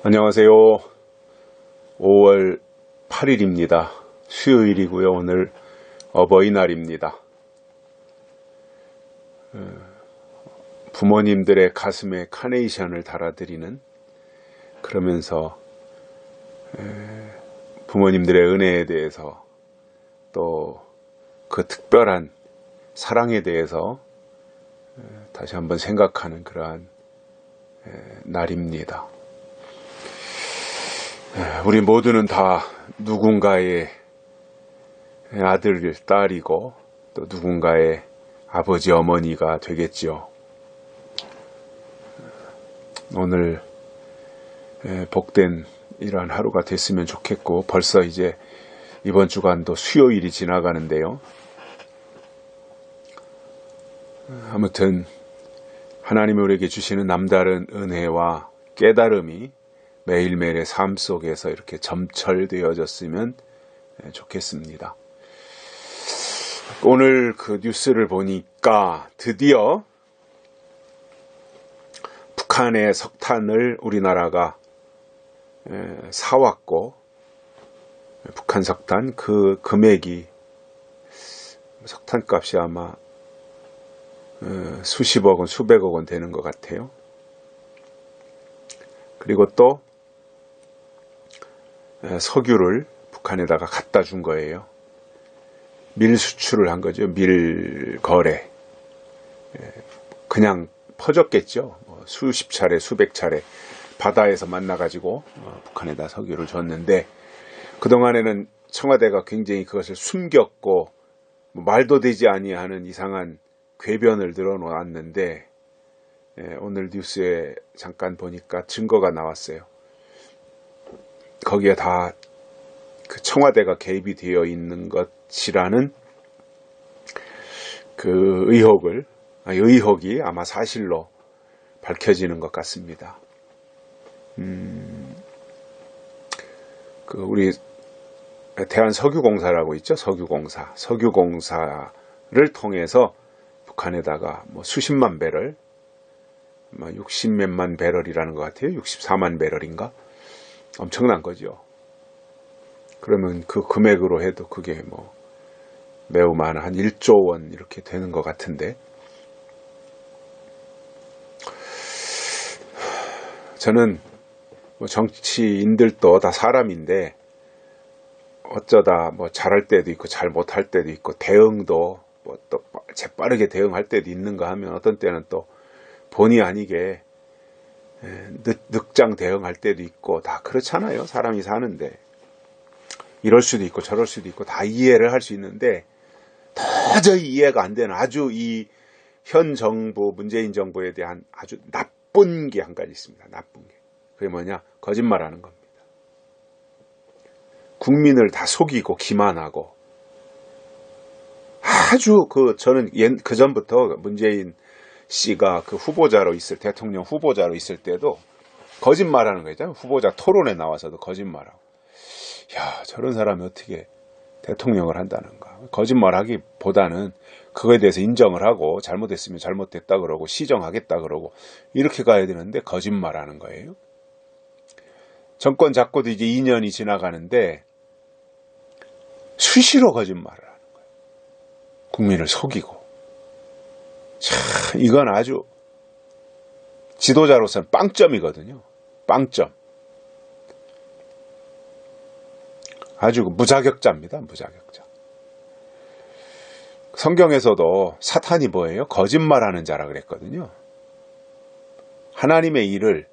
안녕하세요. 5월 8일입니다. 수요일이고요. 오늘 어버이날입니다. 부모님들의 가슴에 카네이션을 달아드리는, 그러면서 부모님들의 은혜에 대해서 또 그 특별한 사랑에 대해서 다시 한번 생각하는 그러한 날입니다. 우리 모두는 다 누군가의 아들, 딸이고 또 누군가의 아버지, 어머니가 되겠죠. 오늘 복된 이러한 하루가 됐으면 좋겠고, 벌써 이제 이번 주간도 수요일이 지나가는데요. 아무튼 하나님이 우리에게 주시는 남다른 은혜와 깨달음이 매일매일의 삶 속에서 이렇게 점철되어졌으면 좋겠습니다. 오늘 그 뉴스를 보니까 드디어 북한의 석탄을 우리나라가 사왔고, 북한 석탄 그 금액이, 석탄값이 아마 수십억 원, 수백억 원 되는 것 같아요. 그리고 또 석유를 북한에다가 갖다 준 거예요. 밀 수출을 한 거죠. 밀 거래. 그냥 퍼졌겠죠. 수십 차례, 수백 차례 바다에서 만나가지고 북한에다 석유를 줬는데, 그동안에는 청와대가 굉장히 그것을 숨겼고 말도 되지 아니하는 이상한 궤변을 늘어놓았는데, 오늘 뉴스에 잠깐 보니까 증거가 나왔어요. 거기에 다 그 청와대가 개입이 되어 있는 것이라는 그 의혹이 아마 사실로 밝혀지는 것 같습니다. 그 우리 대한석유공사라고 있죠. 석유공사를 통해서 북한에다가 뭐 수십만 배럴, 60몇만 배럴이라는 것 같아요. 64만 배럴인가? 엄청난 거죠. 그러면 그 금액으로 해도 그게 뭐 매우 많은 한 1조 원 이렇게 되는 것 같은데, 저는 뭐 정치인들도 다 사람인데 어쩌다 뭐 잘할 때도 있고 잘 못할 때도 있고, 대응도 뭐 또 재빠르게 대응할 때도 있는가 하면 어떤 때는 또 본의 아니게 늑장 대응할 때도 있고, 다 그렇잖아요. 사람이 사는데 이럴 수도 있고 저럴 수도 있고 다 이해를 할 수 있는데, 도저히 이해가 안 되는 아주 이 현 정부, 문재인 정부에 대한 아주 나쁜 게 한 가지 있습니다. 나쁜 게. 그게 뭐냐? 거짓말하는 겁니다. 국민을 다 속이고 기만하고, 아주 저는 그 전부터 문재인 씨가 그 대통령 후보자로 있을 때도 거짓말하는 거 있잖아요. 후보자 토론에 나와서도 거짓말하고. 야, 저런 사람이 어떻게 대통령을 한다는가. 거짓말하기보다는 그거에 대해서 인정을 하고, 잘못했으면 잘못됐다 그러고 시정하겠다 그러고 이렇게 가야 되는데 거짓말하는 거예요. 정권 잡고도 이제 2년이 지나가는데 수시로 거짓말을 하는 거예요. 국민을 속이고. 참, 이건 아주 지도자로서는 빵점이거든요. 빵점. 아주 무자격자입니다. 무자격자. 성경에서도 사탄이 뭐예요? 거짓말하는 자라 그랬거든요. 하나님의 일을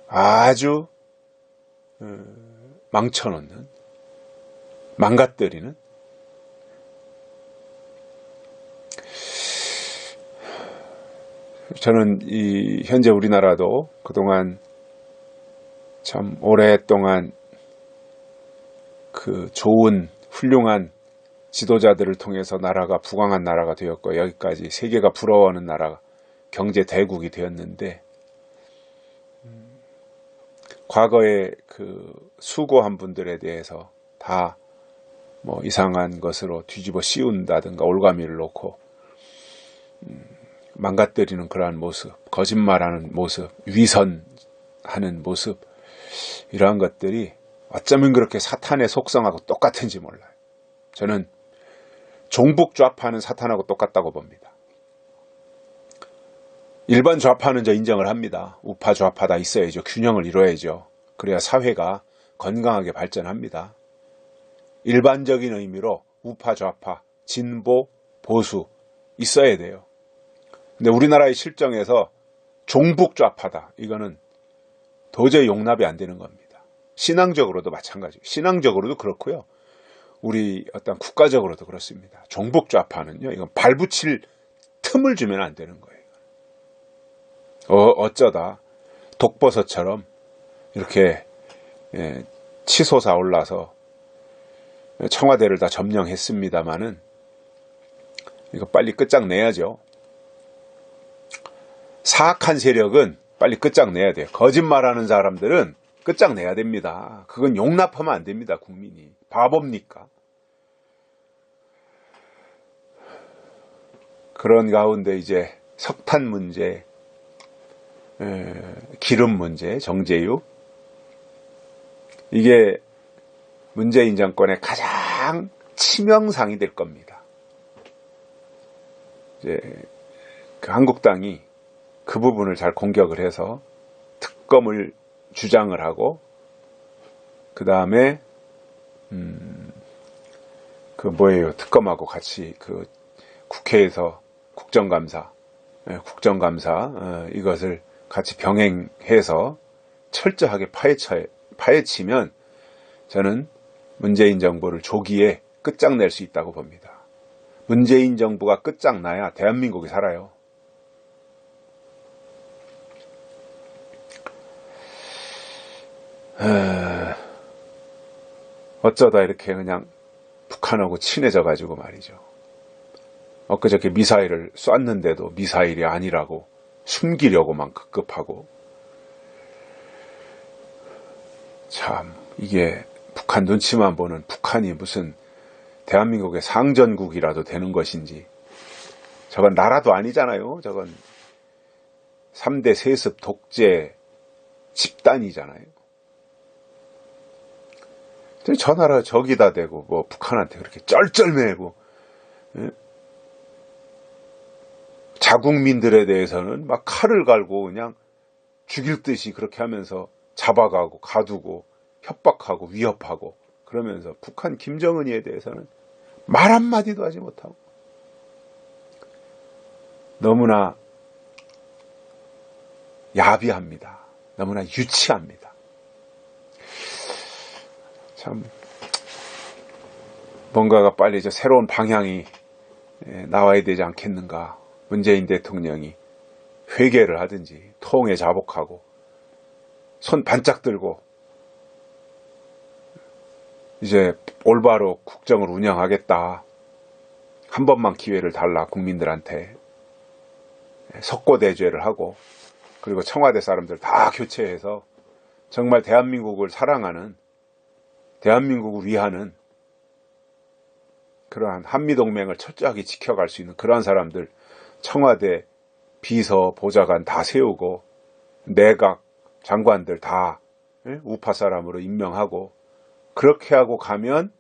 아주 망쳐놓는, 망가뜨리는. 저는 현재 우리나라도 그동안 참 오랫동안 그 좋은 훌륭한 지도자들을 통해서 나라가 부강한 나라가 되었고, 여기까지 세계가 부러워하는 나라가, 경제 대국이 되었는데, 과거에 그 수고한 분들에 대해서 다 뭐 이상한 것으로 뒤집어 씌운다든가 올가미를 놓고 망가뜨리는 그러한 모습, 거짓말하는 모습, 위선 하는 모습, 이러한 것들이 어쩌면 그렇게 사탄의 속성하고 똑같은지 몰라요. 저는 종북 좌파는 사탄하고 똑같다고 봅니다. 일반 좌파는 저 인정을 합니다. 우파 좌파 다 있어야죠. 균형을 이뤄야죠. 그래야 사회가 건강하게 발전합니다. 일반적인 의미로 우파 좌파, 진보, 보수 있어야 돼요. 근데 우리나라의 실정에서 종북 좌파다, 이거는 도저히 용납이 안 되는 겁니다. 신앙적으로도 마찬가지예요. 신앙적으로도 그렇고요. 우리 어떤 국가적으로도 그렇습니다. 종북 좌파는요, 이건 발붙일 틈을 주면 안 되는 거예요. 어쩌다 독버섯처럼 이렇게 치솟아 올라서 청와대를 다 점령했습니다마는 이거 빨리 끝장내야죠. 사악한 세력은 빨리 끝장내야 돼요. 거짓말하는 사람들은 끝장내야 됩니다. 그건 용납하면 안 됩니다. 국민이 바보입니까? 그런 가운데 이제 석탄 문제, 기름 문제, 정제유, 이게 문재인 정권의 가장 치명상이 될 겁니다. 이제 그 한국당이 그 부분을 잘 공격을 해서 특검을 주장을 하고, 그 다음에 그 뭐예요? 특검하고 같이 그 국회에서 국정감사 이것을 같이 병행해서 철저하게 파헤치면 저는 문재인 정부를 조기에 끝장낼 수 있다고 봅니다. 문재인 정부가 끝장나야 대한민국이 살아요. 어쩌다 이렇게 그냥 북한하고 친해져 가지고 말이죠. 엊그저께 미사일을 쐈는데도 미사일이 아니라고 숨기려고만 급급하고, 참 이게 북한 눈치만 보는, 북한이 무슨 대한민국의 상전국이라도 되는 것인지, 저건 나라도 아니잖아요. 저건 3대 세습 독재 집단이잖아요. 저 나라 적이다 대고 뭐 북한한테 그렇게 쩔쩔매고, 자국민들에 대해서는 막 칼을 갈고 그냥 죽일 듯이 그렇게 하면서 잡아가고 가두고 협박하고 위협하고, 그러면서 북한 김정은이에 대해서는 말 한마디도 하지 못하고, 너무나 야비합니다. 너무나 유치합니다. 참 뭔가가 빨리 새로운 방향이 나와야 되지 않겠는가. 문재인 대통령이 회개를 하든지 통에 자복하고 손 반짝 들고 이제 올바로 국정을 운영하겠다, 한 번만 기회를 달라 국민들한테 석고대죄를 하고, 그리고 청와대 사람들 다 교체해서 정말 대한민국을 사랑하는, 대한민국을 위하는 그러한 한미동맹을 철저하게 지켜갈 수 있는 그러한 사람들, 청와대 비서 보좌관 다 세우고 내각 장관들 다 우파 사람으로 임명하고, 그렇게 하고 가면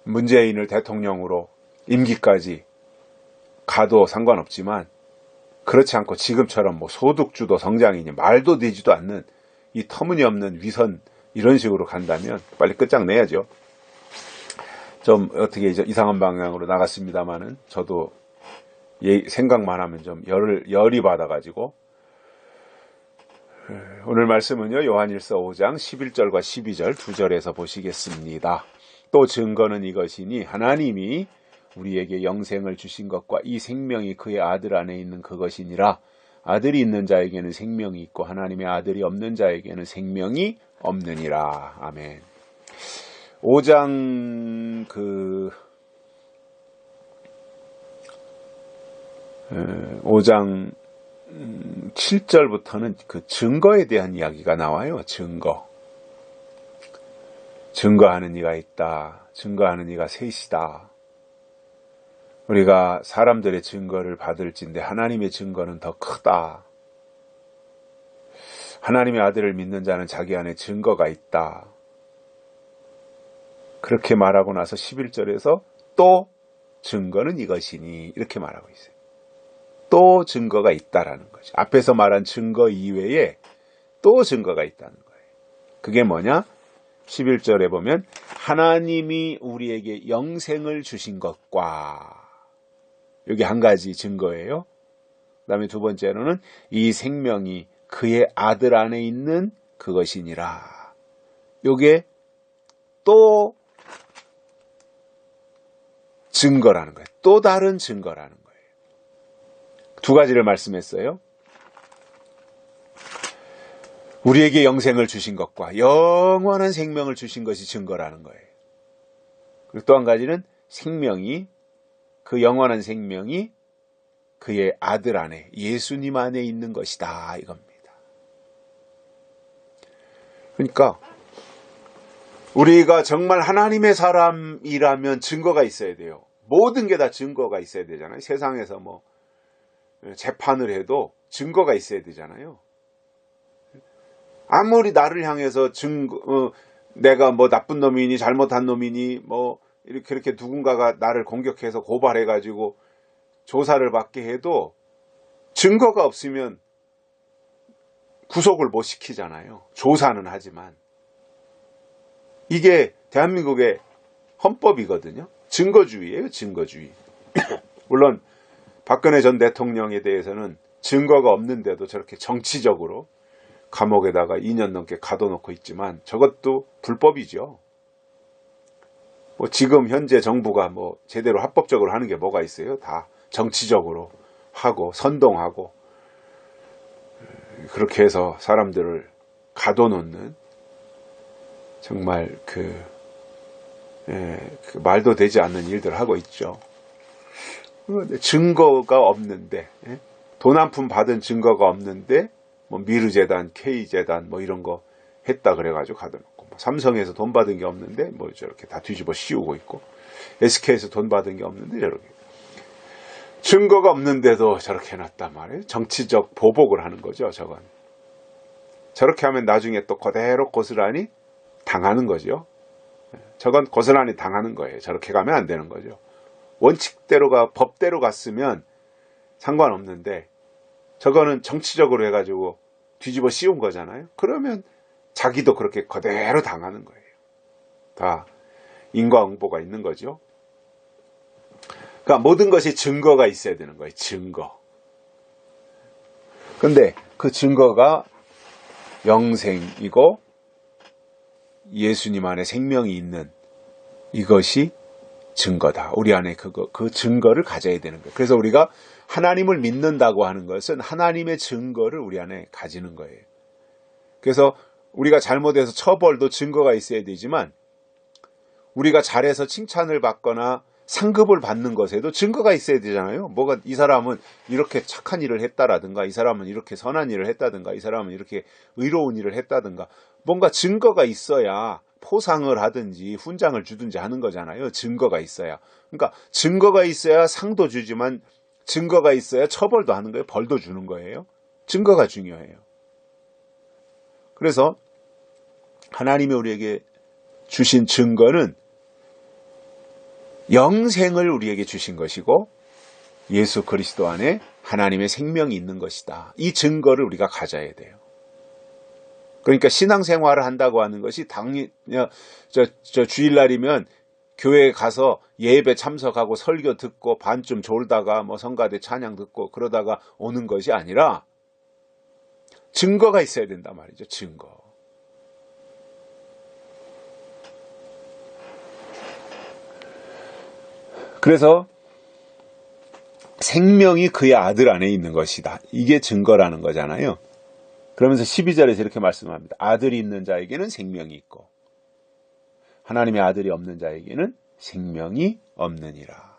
문재인을 대통령으로 임기까지 가도 상관없지만, 그렇지 않고 지금처럼 뭐 소득주도 성장이니 말도 되지도 않는 이 터무니없는 위선, 이런 식으로 간다면 빨리 끝장내야죠. 좀 어떻게 이상한 방향으로 나갔습니다만은, 저도 생각만 하면 좀 열이 받아가지고, 오늘 말씀은요, 요한일서 5장 11절과 12절 2절에서 보시겠습니다. 또 증거는 이것이니 하나님이 우리에게 영생을 주신 것과 이 생명이 그의 아들 안에 있는 그것이니라. 아들이 있는 자에게는 생명이 있고 하나님의 아들이 없는 자에게는 생명이 없느니라. 아멘. 5장 7절부터는 그 증거에 대한 이야기가 나와요. 증거하는 이가 있다. 증거하는 이가 셋이다. 우리가 사람들의 증거를 받을진데 하나님의 증거는 더 크다. 하나님의 아들을 믿는 자는 자기 안에 증거가 있다. 그렇게 말하고 나서 11절에서 또 증거는 이것이니 이렇게 말하고 있어요. 또 증거가 있다라는 거죠. 앞에서 말한 증거 이외에 또 증거가 있다는 거예요. 그게 뭐냐? 11절에 보면 하나님이 우리에게 영생을 주신 것과, 여기 한 가지 증거예요. 그 다음에 두 번째로는 이 생명이 그의 아들 안에 있는 그것이니라. 요게 또 증거라는 거예요. 또 다른 증거라는 거예요. 두 가지를 말씀했어요. 우리에게 영생을 주신 것과 영원한 생명을 주신 것이 증거라는 거예요. 그리고 또 한 가지는 생명이, 그 영원한 생명이 그의 아들 안에, 예수님 안에 있는 것이다, 이겁니다. 그러니까 우리가 정말 하나님의 사람이라면 증거가 있어야 돼요. 모든 게 다 증거가 있어야 되잖아요. 세상에서 뭐 재판을 해도 증거가 있어야 되잖아요. 아무리 나를 향해서 내가 뭐 나쁜 놈이니 잘못한 놈이니 뭐 이렇게 누군가가 나를 공격해서 고발해가지고 조사를 받게 해도 증거가 없으면 구속을 못 시키잖아요. 조사는 하지만. 이게 대한민국의 헌법이거든요. 증거주의예요, 증거주의. 물론 박근혜 전 대통령에 대해서는 증거가 없는데도 저렇게 정치적으로 감옥에다가 2년 넘게 가둬놓고 있지만 저것도 불법이죠. 뭐 지금 현재 정부가 뭐 제대로 합법적으로 하는 게 뭐가 있어요? 다 정치적으로 하고 선동하고 그렇게 해서 사람들을 가둬놓는 정말 그 말도 되지 않는 일들을 하고 있죠. 증거가 없는데, 돈 한 푼 받은 증거가 없는데 뭐 미르재단, K재단 뭐 이런 거 했다 그래가지고 가둬놓고, 뭐 삼성에서 돈 받은 게 없는데 뭐 저렇게 다 뒤집어 씌우고 있고, SK에서 돈 받은 게 없는데 저렇게 증거가 없는데도 저렇게 해놨단 말이에요. 정치적 보복을 하는 거죠, 저건. 저렇게 하면 나중에 또 그대로 고스란히 당하는 거죠. 저건 고스란히 당하는 거예요. 저렇게 가면 안 되는 거죠. 원칙대로가 법대로 갔으면 상관없는데 저거는 정치적으로 해가지고 뒤집어 씌운 거잖아요. 그러면 자기도 그렇게 그대로 당하는 거예요. 다 인과응보가 있는 거죠. 그러니까 모든 것이 증거가 있어야 되는 거예요. 증거. 근데 그 증거가 영생이고 예수님 안에 생명이 있는 이것이 증거다. 우리 안에 그 증거를 가져야 되는 거예요. 그래서 우리가 하나님을 믿는다고 하는 것은 하나님의 증거를 우리 안에 가지는 거예요. 그래서 우리가 잘못해서 처벌도 증거가 있어야 되지만 우리가 잘해서 칭찬을 받거나 상급을 받는 것에도 증거가 있어야 되잖아요. 뭐가 이 사람은 이렇게 착한 일을 했다라든가 이 사람은 이렇게 선한 일을 했다든가 이 사람은 이렇게 의로운 일을 했다든가 뭔가 증거가 있어야 포상을 하든지 훈장을 주든지 하는 거잖아요. 증거가 있어야. 그러니까 증거가 있어야 상도 주지만 증거가 있어야 처벌도 하는 거예요. 벌도 주는 거예요. 증거가 중요해요. 그래서 하나님이 우리에게 주신 증거는 영생을 우리에게 주신 것이고 예수 그리스도 안에 하나님의 생명이 있는 것이다. 이 증거를 우리가 가져야 돼요. 그러니까 신앙생활을 한다고 하는 것이 주일날이면 교회에 가서 예배 참석하고 설교 듣고 반쯤 졸다가 뭐 성가대 찬양 듣고 그러다가 오는 것이 아니라 증거가 있어야 된단 말이죠. 증거. 그래서 생명이 그의 아들 안에 있는 것이다. 이게 증거라는 거잖아요. 그러면서 12절에서 이렇게 말씀합니다. 아들이 있는 자에게는 생명이 있고 하나님의 아들이 없는 자에게는 생명이 없느니라.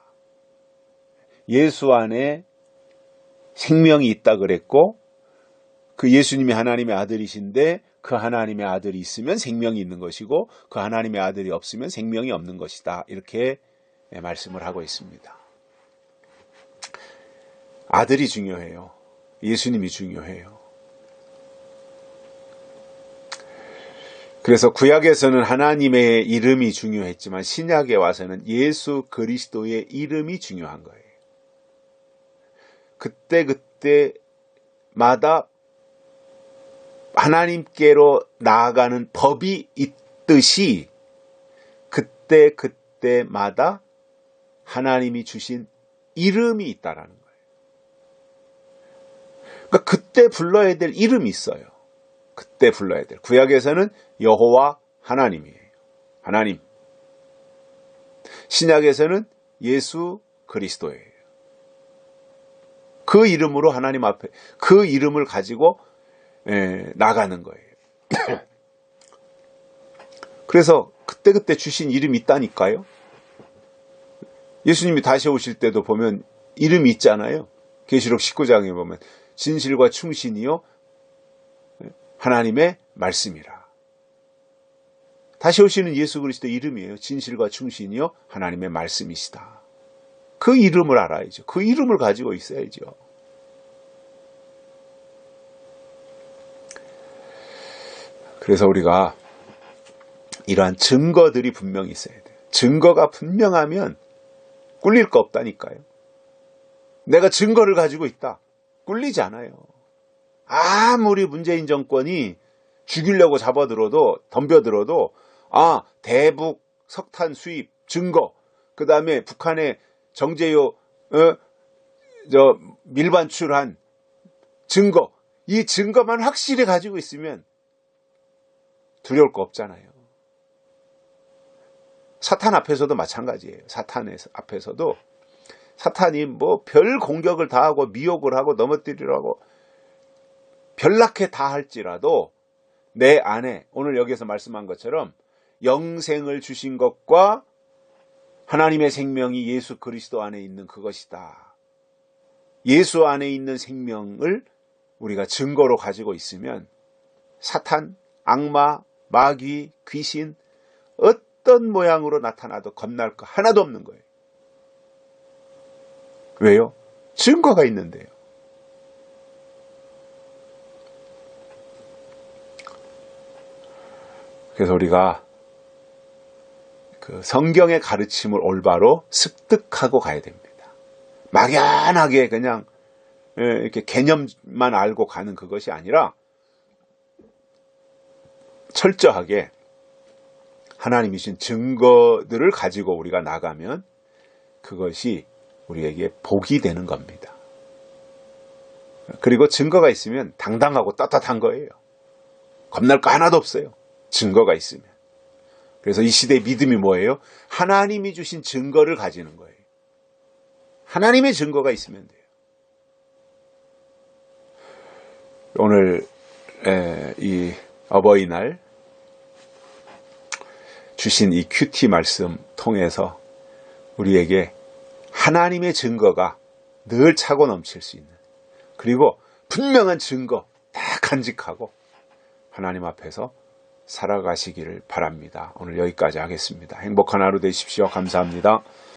예수 안에 생명이 있다 그랬고 그 예수님이 하나님의 아들이신데 그 하나님의 아들이 있으면 생명이 있는 것이고 그 하나님의 아들이 없으면 생명이 없는 것이다. 이렇게 말씀을 하고 있습니다. 아들이 중요해요. 예수님이 중요해요. 그래서 구약에서는 하나님의 이름이 중요했지만 신약에 와서는 예수 그리스도의 이름이 중요한 거예요. 그때마다 하나님께로 나아가는 법이 있듯이 그때마다 하나님이 주신 이름이 있다라는 거예요. 그러니까 그때 불러야 될 이름이 있어요. 그때 불러야 될. 구약에서는 여호와 하나님이에요. 하나님. 신약에서는 예수 그리스도예요. 그 이름으로 하나님 앞에 그 이름을 가지고 나가는 거예요. 그래서 그때 주신 이름이 있다니까요. 예수님이 다시 오실 때도 보면 이름이 있잖아요. 계시록 19장에 보면 진실과 충신이요 하나님의 말씀이라. 다시 오시는 예수 그리스도 이름이에요. 진실과 충신이요 하나님의 말씀이시다. 그 이름을 알아야죠. 그 이름을 가지고 있어야죠. 그래서 우리가 이러한 증거들이 분명히 있어야 돼요. 증거가 분명하면 꿀릴 거 없다니까요. 내가 증거를 가지고 있다. 꿀리지 않아요. 아무리 문재인 정권이 죽이려고 잡아들어도 덤벼들어도 대북 석탄 수입 증거, 그 다음에 북한의 정제요 밀반출한 증거, 이 증거만 확실히 가지고 있으면 두려울 거 없잖아요. 사탄 앞에서도 마찬가지예요. 사탄 앞에서도 사탄이 뭐 별 공격을 다 하고 미혹을 하고 넘어뜨리려고 별나게 다 할지라도 내 안에 오늘 여기서 말씀한 것처럼 영생을 주신 것과 하나님의 생명이 예수 그리스도 안에 있는 그것이다. 예수 안에 있는 생명을 우리가 증거로 가지고 있으면 사탄, 악마, 마귀, 귀신 어떤 모양으로 나타나도 겁날 거 하나도 없는 거예요. 왜요? 증거가 있는데요. 그래서 우리가 그 성경의 가르침을 올바로 습득하고 가야 됩니다. 막연하게 그냥 이렇게 개념만 알고 가는 그것이 아니라 철저하게 하나님이 주신 증거들을 가지고 우리가 나가면 그것이 우리에게 복이 되는 겁니다. 그리고 증거가 있으면 당당하고 떳떳한 거예요. 겁날 거 하나도 없어요. 증거가 있으면. 그래서 이 시대의 믿음이 뭐예요? 하나님이 주신 증거를 가지는 거예요. 하나님의 증거가 있으면 돼요. 오늘 이 어버이날 주신 이 큐티 말씀 통해서 우리에게 하나님의 증거가 늘 차고 넘칠 수 있는, 그리고 분명한 증거 다 간직하고 하나님 앞에서 살아가시기를 바랍니다. 오늘 여기까지 하겠습니다. 행복한 하루 되십시오. 감사합니다.